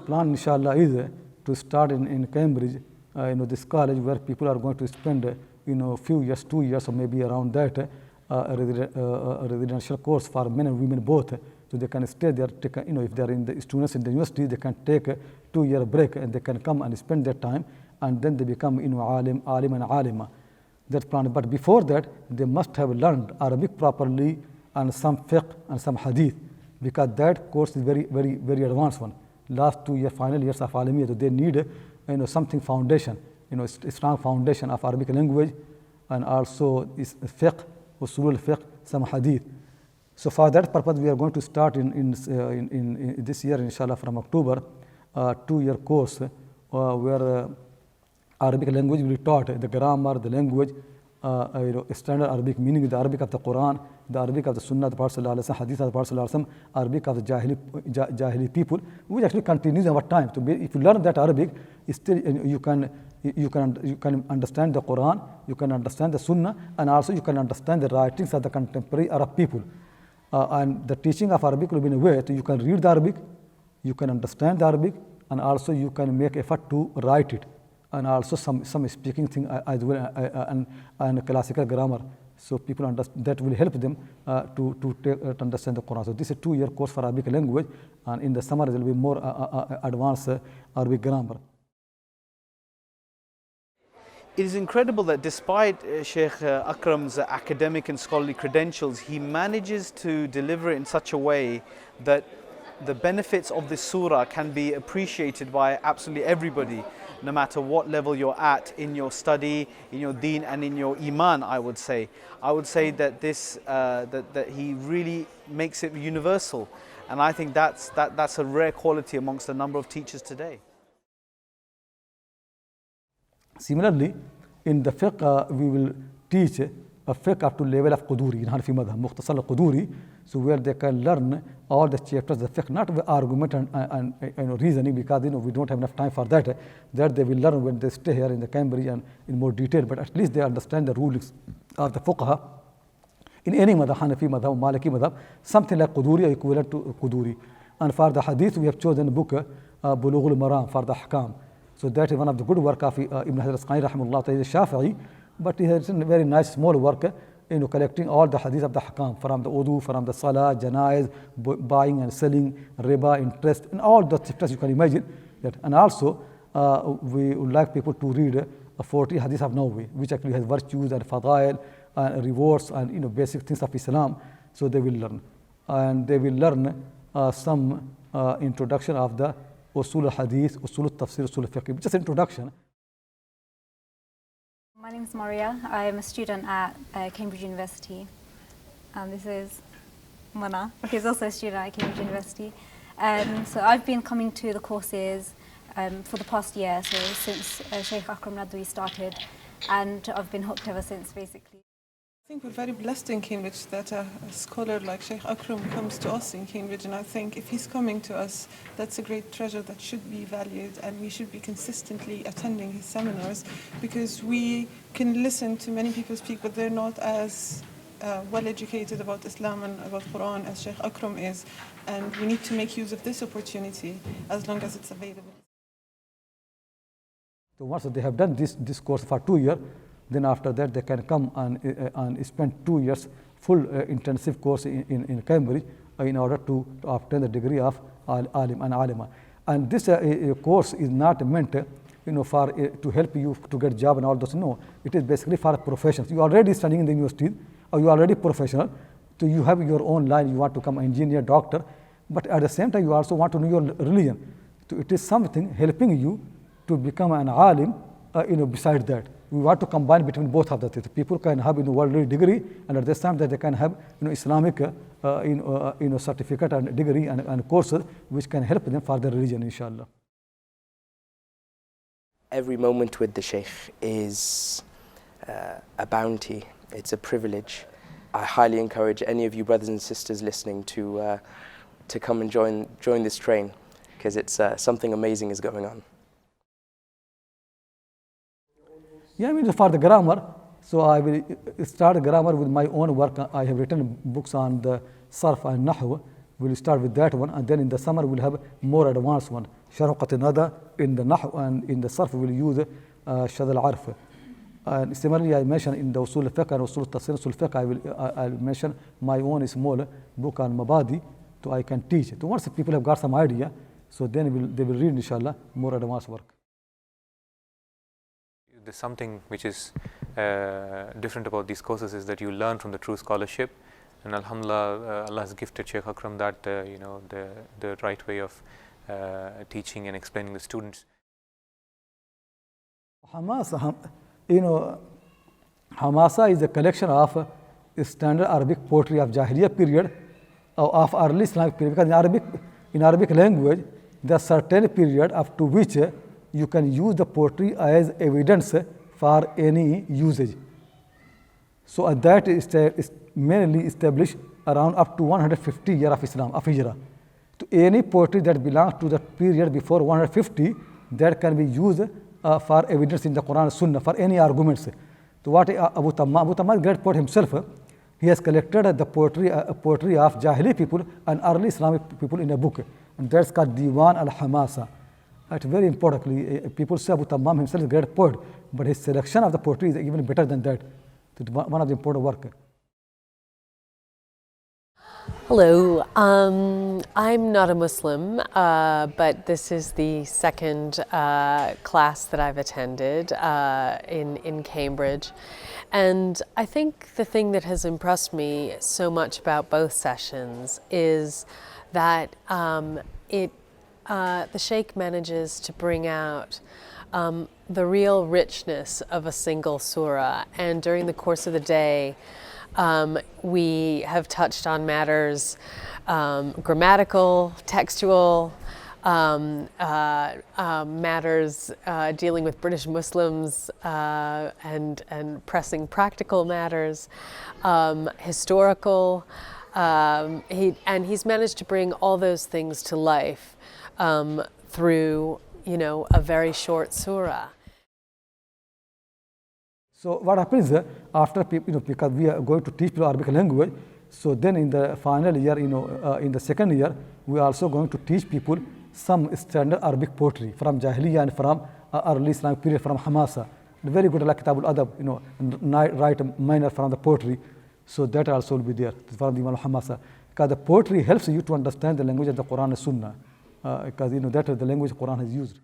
plan, inshallah, is to start in Cambridge, this college where people are going to spend, few years, 2 years, or maybe around that, a residential course for men and women both. So they can stay there, if they are students in the university, they can take a 2-year break and they can come and spend their time, and then they become, alim and alima. That's plan. But before that, they must have learned Arabic properly and some fiqh and some hadith, because that course is very, very, very advanced one. Last 2 years, final years of Alimiyah, so they need, something foundation, a strong foundation of Arabic language, and also is fiqh, usul al-fiqh, some hadith. So for that purpose, we are going to start in this year, inshallah, from October, 2-year course where Arabic language will be taught, the grammar, the language, standard Arabic meaning, the Arabic of the Quran, the Arabic of the Sunnah of the Prophet ﷺ, Hadith of the Prophet ﷺ, Arabic of the Jahili people, which actually continues over time. So if you learn that Arabic, still you can understand the Quran, you can understand the Sunnah, and also you can understand the writings of the contemporary Arab people. And the teaching of Arabic will be in a way that you can read the Arabic, you can understand the Arabic, and also you can make effort to write it, and also some speaking thing as well, and classical grammar. So people that will help them to understand the Quran. So this is a 2-year course for Arabic language, and in the summer there will be more advanced Arabic grammar. It is incredible that despite Sheikh Akram's academic and scholarly credentials, he manages to deliver it in such a way that the benefits of this surah can be appreciated by absolutely everybody, no matter what level you're at in your study, in your deen, and in your iman. I would say that this that he really makes it universal, and I think that's a rare quality amongst a number of teachers today. Similarly, in the fiqh, we will teach a fiqh up to level of Quduri, in Hanafi madhab, Mukhtasar al-Quduri, so where they can learn all the chapters of the fiqh, not with argument and reasoning, because we don't have enough time for that. That they will learn when they stay here in the Cambridge and in more detail, but at least they understand the rulings of the fuqaha in any madhab, Hanafi madhab, Maliki madhab, something like Quduri or equivalent to Quduri. And for the hadith, we have chosen a book, Bulugh al-Maram, for the Ahkam. So that is one of the good work of Ibn Hajar al-Asqalani rahimahullah, he is Shafi'i, but he has written a very nice small work, collecting all the hadith of the Ahkam, from the Udu, from the Salah, Janaiz, buying and selling, riba, interest, and all the chapters you can imagine. And also, we would like people to read 40 hadith of Nawawi, which actually has virtues and fadail and rewards and basic things of Islam. So they will learn, and they will learn some introduction of the Usul al-Hadith, Usul al-Tafsir, Usul al-Fiqh, just introduction. My name is Maria. I am a student at Cambridge University. This is Mana, who's also a student at Cambridge University. So I've been coming to the courses for the past year, so since Sheikh Akram Nadwi started, and I've been hooked ever since, basically. I think we're very blessed in Cambridge that a scholar like Sheikh Akram comes to us in Cambridge, and I think if he's coming to us, that's a great treasure that should be valued, and we should be consistently attending his seminars, because we can listen to many people speak, but they're not as well educated about Islam and about Quran as Sheikh Akram is, and we need to make use of this opportunity as long as it's available. So once they have done this course for 2 years, then after that they can come and spend 2 years full intensive course in Cambridge in order to obtain the degree of Alim and Alima. And this course is not meant for to help you to get job and all those. No, it is basically for professions. You are already studying in the university, or you are already professional, so you have your own line, you want to become engineer, doctor, but at the same time you also want to know your religion. So it is something helping you to become an Alim, beside that. We want to combine between both of the things. People can have worldly degree, and at the same time they can have Islamic certificate and degree and courses which can help them for their religion, inshallah. Every moment with the Sheikh is a bounty, it's a privilege. I highly encourage any of you brothers and sisters listening to come and join this train, because it's something amazing is going on. Yeah, for the grammar, so I will start grammar with my own work. I have written books on the Sarf and Nahw. We'll start with that one, and then in the summer we'll have more advanced one. Sharh Qat Nada. In the Nahu and in the Sarf we will use Shad al-Arf. And similarly, I mentioned in the Usul al-Fiqh and Usul al-Tafsir, Usul al-Fiqh, I'll mention my own small book on Mabadi, so I can teach. So once people have got some idea, so then they will read, inshallah, more advanced work. There's something which is different about these courses is that you learn from the true scholarship, and alhamdulillah, Allah has gifted Sheikh Akram that the right way of teaching and explaining the students. Hamasa, Hamasa is a collection of standard Arabic poetry of Jahiliyyah period or of early Islamic period, because in Arabic language there are certain period up to which you can use the poetry as evidence for any usage. So that is mainly established around up to 150 years of Islam, of Hijrah. So any poetry that belongs to the period before 150, that can be used for evidence in the Quran and Sunnah for any arguments. So what Abu Tamma, great poet himself, he has collected the poetry of Jahili people and early Islamic people in a book, and that's called Diwan al-Hamasa. It's very importantly, people say Abu Tammam himself is a great poet, but his selection of the poetry is even better than that. It's one of the important work. Hello, I'm not a Muslim, but this is the second class that I've attended in Cambridge. And I think the thing that has impressed me so much about both sessions is that the Sheikh manages to bring out the real richness of a single surah. And during the course of the day, we have touched on matters grammatical, textual, matters dealing with British Muslims and pressing practical matters, historical, he's managed to bring all those things to life through, a very short surah. So what happens after people, because we are going to teach people Arabic language, so then in the final year, in the second year, we are also going to teach people some standard Arabic poetry from Jahiliyyah and from early Islamic period, from Hamasa. Very good, like Kitab al-Adab, write minor from the poetry. So that also will be there from the Hamasa. Because the poetry helps you to understand the language of the Quran and Sunnah. Because that is the language the Quran has used.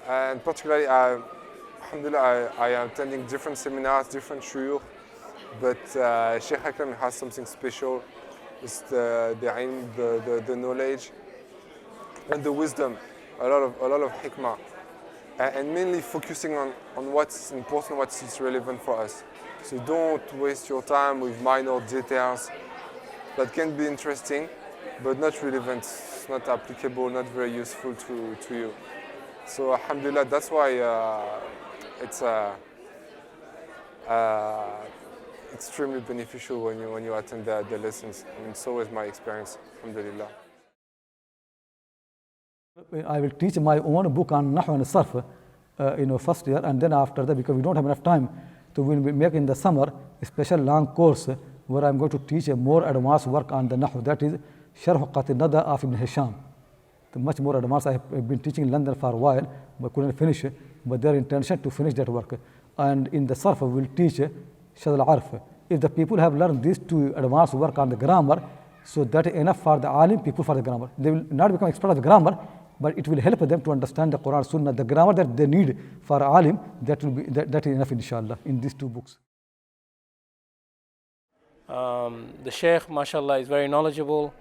And particularly, alhamdulillah, I am attending different seminars, different shuyukh, but Sheikh Akram has something special. It's the ilm, the knowledge, and the wisdom, a lot of hikmah, and mainly focusing on what's important, what's relevant for us. So don't waste your time with minor details that can be interesting, but not relevant, not applicable, not very useful to you. So alhamdulillah, that's why it's extremely beneficial when you attend the lessons. And it's always my experience, alhamdulillah. I will teach my own book on Nahu and Sarf, first year, and then after that, because we don't have enough time, so we will make in the summer a special long course where I'm going to teach a more advanced work on the Nahu, that is Sharh Qat Nada of Ibn Hisham. The much more advanced. I have been teaching in London for a while, but couldn't finish it. But their intention to finish that work. And in the Sarf, we will teach Shad al-Arf. If the people have learned these two advanced work on the grammar, so that is enough for the Alim people for the grammar. They will not become expert of the grammar, but it will help them to understand the Quran, Sunnah, the grammar that they need for Alim. That is enough, inshallah, in these two books. The Sheikh, mashallah, is very knowledgeable,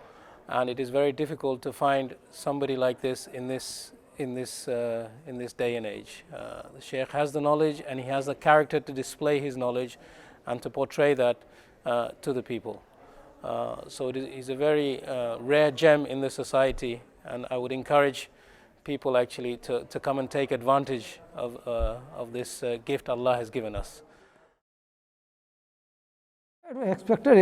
and it is very difficult to find somebody like this in this day and age. The Sheikh has the knowledge, and he has the character to display his knowledge and to portray that to the people. So he's a very rare gem in the society, and I would encourage people actually to come and take advantage of this gift Allah has given us. I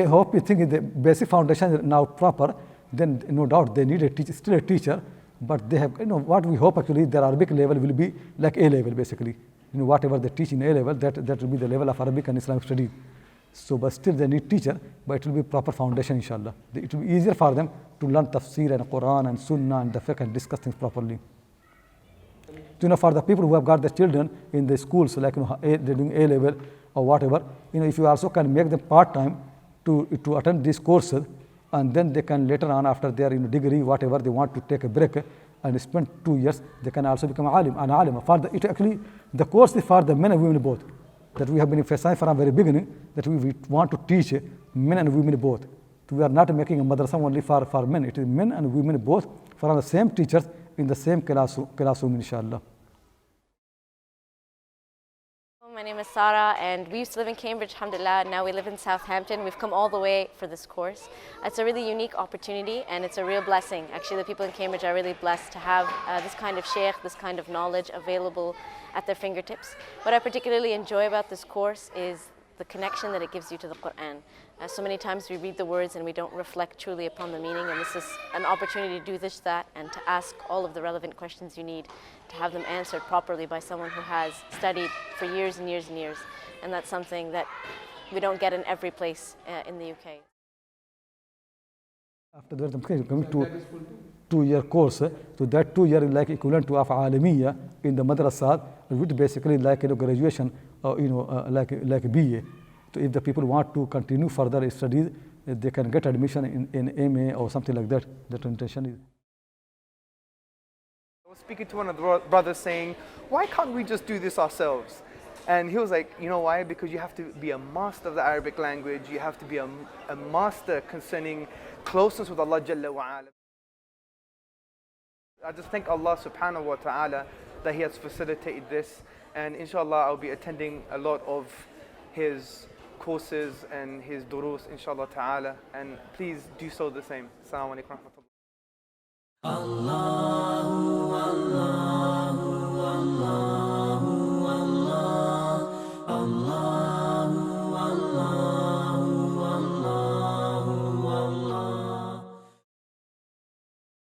hope you think the basic foundation is now proper, then no doubt they need still a teacher, but they have, what we hope actually their Arabic level will be like A level basically. Whatever they teach in A level, that will be the level of Arabic and Islamic studies. So, but still they need teacher, but it will be proper foundation, inshallah. It will be easier for them to learn tafsir and Quran and Sunnah and the fiqh and discuss things properly. For the people who have got the children in the schools, like they're doing A level or whatever, if you also can make them part-time to attend these courses, and then they can later on after their degree, whatever, they want to take a break and spend 2 years, they can also become an alim. Actually, the course is for the men and women both. That we have been emphasizing from the very beginning, that we want to teach men and women both. We are not making a madrasa only for men. It is men and women both, for the same teachers in the same classroom, inshallah. My name is Sarah, and we used to live in Cambridge, alhamdulillah. Now we live in Southampton. We've come all the way for this course. It's a really unique opportunity, and it's a real blessing. Actually, the people in Cambridge are really blessed to have this kind of sheikh, this kind of knowledge available at their fingertips. What I particularly enjoy about this course is the connection that it gives you to the Quran. So many times we read the words and we don't reflect truly upon the meaning, and this is an opportunity to do this, that, and to ask all of the relevant questions you need, to have them answered properly by someone who has studied for years and years and years. And that's something that we don't get in every place in the UK. After that, I'm coming to 2-year course. So that 2 year is like equivalent to of Alimiyya in the madrasa, which basically like graduation, like BA. So if the people want to continue further studies, they can get admission in MA or something like that. That intention is. I was speaking to one of the brothers saying, why can't we just do this ourselves? And he was like, you know why? Because you have to be a master of the Arabic language. You have to be a master concerning closeness with Allah Jalla wa Ala. I just thank Allah subhanahu wa ta'ala that He has facilitated this. And inshallah, I'll be attending a lot of His courses and His durus, inshallah ta'ala. And please do so the same. Assalamu alaikum wa rahmatullah.